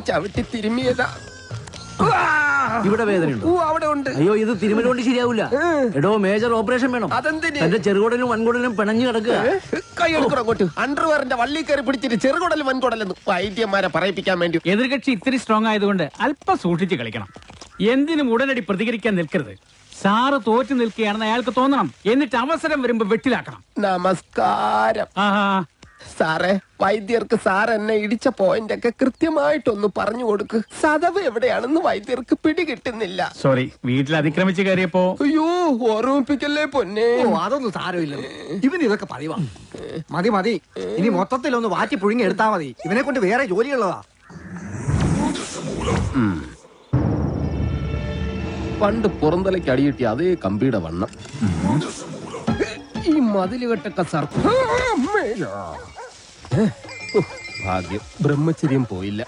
ഞാൻ ചവിട്ടി തിരുമിയതാ. ഇവിടെ വേദനയുണ്ടോ? അവിടെ ഉണ്ട്. അയ്യോ, ഇത് തിരുമല കൊണ്ട് ശരിയാവൂല. എടോ, മേജർ ഓപ്പറേഷൻ വേണം. അതെന്തിന്? എന്റെ ചെറുകുടലും വൻകുടലും പിണഞ്ഞു കിടക്കുക. കൈ എടുക്കണം അങ്ങോട്ട്. അണ്ടർവെയറിന്റെ വള്ളി കയറി പിടിച്ചിട്ട് ചെറുകുടലും വൻകുടലെന്ന് വൈദ്യന്മാരെ പറയിപ്പിക്കാൻ വേണ്ടി. എതിർകക്ഷി ഇത്തിരി സ്ട്രോങ് ആയതുകൊണ്ട് അല്പം സൂക്ഷിച്ച് കളിക്കണം. എന്തിനും ഉടനടി പ്രതികരിക്കാൻ നിൽക്കരുത്. സാറ് തോറ്റു നിൽക്കുകയാണെന്ന് അയാൾക്ക് തോന്നണം. എന്നിട്ട് അവസരം വരുമ്പോ വെട്ടിലാക്കണം. നമസ്കാരം സാറേ. വൈദ്യർക്ക് സാർ എന്നെ ഇടിച്ച പോയിന്റ് ഒക്കെ കൃത്യമായിട്ടൊന്ന് പറഞ്ഞു കൊടുക്ക്. സദവ് എവിടെയാണെന്ന് വൈദ്യർക്ക് പിടികിട്ടുന്നില്ല. സോറി, വീട്ടിൽ അതിക്രമിച്ച് കയറിയപ്പോ. അയ്യോ, ഓർമ്മിപ്പിക്കല്ലേ പൊന്നെ. അതൊന്നും സാരമില്ല. ഇവന് ഇതൊക്കെ പതിവാ. മതി മതി, ഇനി മൊത്തത്തിലൊന്ന് വാറ്റി പുഴുങ്ങി എടുത്താ മതി. ഇവനെ കൊണ്ട് വേറെ ജോലിയുള്ളതാ. പണ്ട് പുറന്തലയ്ക്ക് അടിയിട്ടി അതേ കമ്പിയുടെ വണ്ണം. ഈ മതിലുകെട്ടൊക്കെ സാർ ഭാഗ്യം ബ്രഹ്മചര്യം പോയില്ല.